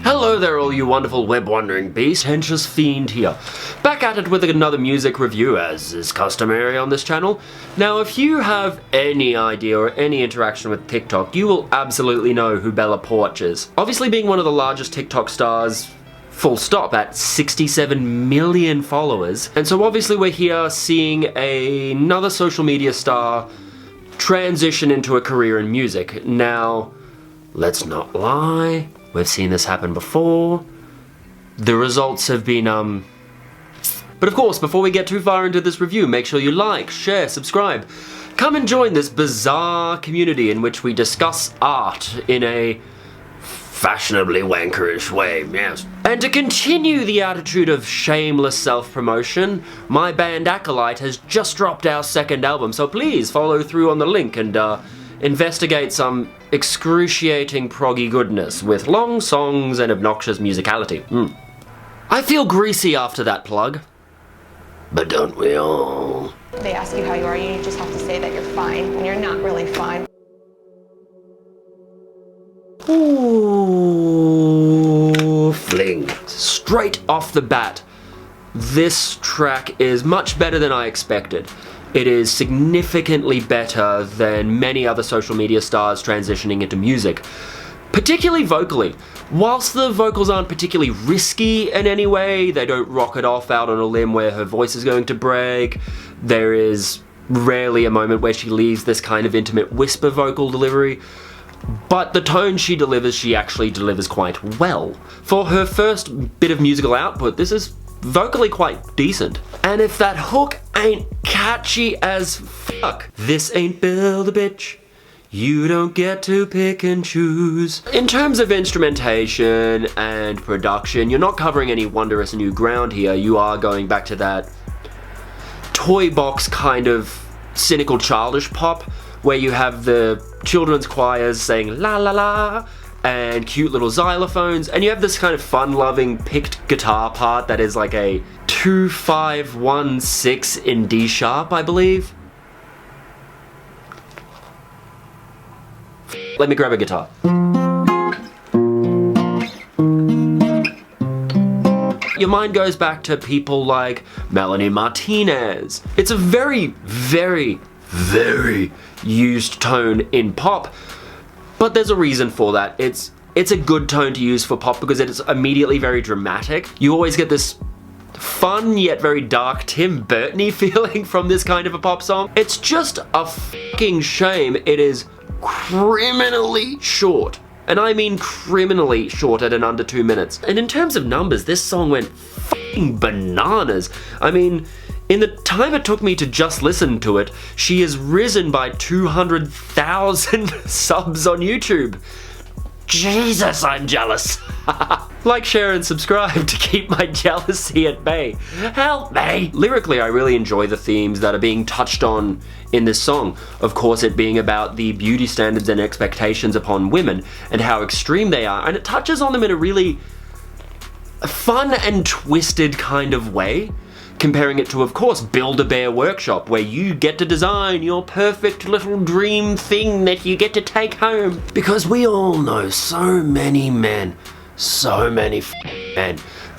Hello there all you wonderful web-wandering beasts, Hench's Fiend here. Back at it with another music review as is customary on this channel. Now if you have any idea or any interaction with TikTok, you will absolutely know who Bella Poarch is. Obviously being one of the largest TikTok stars, full stop, at 67 million followers. And so obviously we're here seeing another social media star transition into a career in music. Now, let's not lie. We've seen this happen before. The results have been, But of course, before we get too far into this review, make sure you like, share, subscribe. Come and join this bizarre community in which we discuss art in a fashionably wankerish way, yes. And to continue the attitude of shameless self-promotion, my band Acolyte has just dropped our second album, so please follow through on the link and, investigate some excruciating proggy goodness with long songs and obnoxious musicality. I feel greasy after that plug. But don't we all? They ask you how you are, you just have to say that you're fine, when you're not really fine. Ooh, fling. Straight off the bat, this track is much better than I expected. It is significantly better than many other social media stars transitioning into music, particularly vocally. Whilst the vocals aren't particularly risky in any way, they don't rocket off out on a limb where her voice is going to break, there is rarely a moment where she leaves this kind of intimate whisper vocal delivery, but the tone she delivers, she actually delivers quite well. For her first bit of musical output, this is vocally quite decent. And if that hook ain't catchy as fuck, this ain't Build a Bitch, you don't get to pick and choose. In terms of instrumentation and production, you're not covering any wondrous new ground here. You are going back to that toy box kind of cynical childish pop where you have the children's choirs saying la la la and cute little xylophones, and you have this kind of fun-loving picked guitar part that is like a 2-5-1-6 in D sharp, I believe. Let me grab a guitar. Your mind goes back to people like Melanie Martinez. It's a very, very, very used tone in pop. But there's a reason for that. It's a good tone to use for pop because it's immediately very dramatic. You always get this fun yet very dark Tim Burton-y feeling from this kind of a pop song. It's just a fucking shame it is criminally short. And I mean criminally short at an under 2 minutes. And in terms of numbers, this song went fucking bananas. I mean, in the time it took me to just listen to it, she has risen by 200,000 subs on YouTube. Jesus, I'm jealous. Like, share, and subscribe to keep my jealousy at bay. Help me! Lyrically, I really enjoy the themes that are being touched on in this song. Of course, it being about the beauty standards and expectations upon women and how extreme they are, and it touches on them in a really fun and twisted kind of way. Comparing it to, of course, Build-A-Bear Workshop, where you get to design your perfect little dream thing that you get to take home. Because we all know so many men,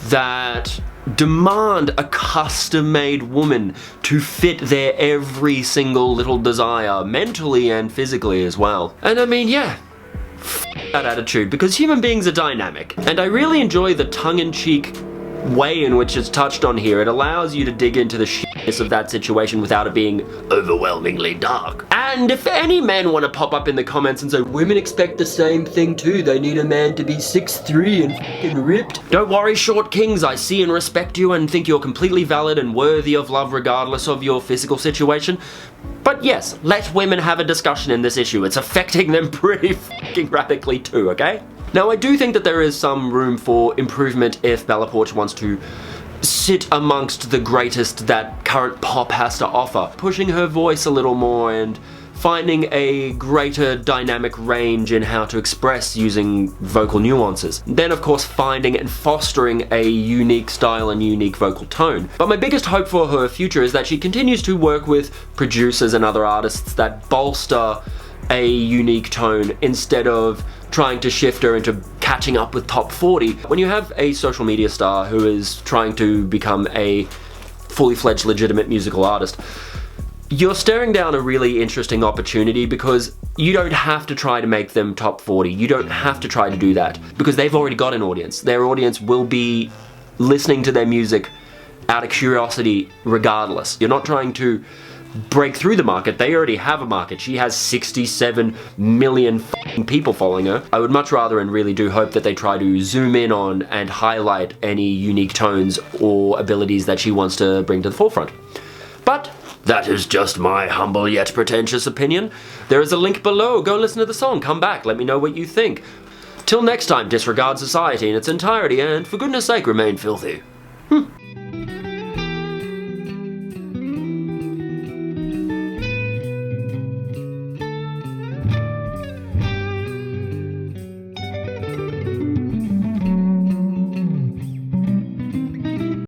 that demand a custom-made woman to fit their every single little desire, mentally and physically as well. And I mean, yeah, that attitude, because human beings are dynamic. And I really enjoy the tongue-in-cheek way in which it's touched on here. It allows you to dig into the shitness of that situation without it being overwhelmingly dark. And if any men want to pop up in the comments and say, women expect the same thing too, they need a man to be 6'3" and fucking ripped. Don't worry, short kings, I see and respect you and think you're completely valid and worthy of love regardless of your physical situation. But yes, let women have a discussion in this issue. It's affecting them pretty fucking radically too, okay? Now, I do think that there is some room for improvement if Bella Poarch wants to sit amongst the greatest that current pop has to offer, pushing her voice a little more and finding a greater dynamic range in how to express using vocal nuances. Then, of course, finding and fostering a unique style and unique vocal tone. But my biggest hope for her future is that she continues to work with producers and other artists that bolster a unique tone instead of trying to shift her into catching up with top 40. When you have a social media star who is trying to become a fully fledged legitimate musical artist, you're staring down a really interesting opportunity because you don't have to try to make them top 40. You don't have to try to do that because they've already got an audience. Their audience will be listening to their music out of curiosity regardless. You're not trying to break through the market. They already have a market. She has 67 million f***ing people following her. I would much rather and really do hope that they try to zoom in on and highlight any unique tones or abilities that she wants to bring to the forefront. But that is just my humble yet pretentious opinion. There is a link below. Go listen to the song. Come back. Let me know what you think. Till next time, disregard society in its entirety and, for goodness sake, remain filthy.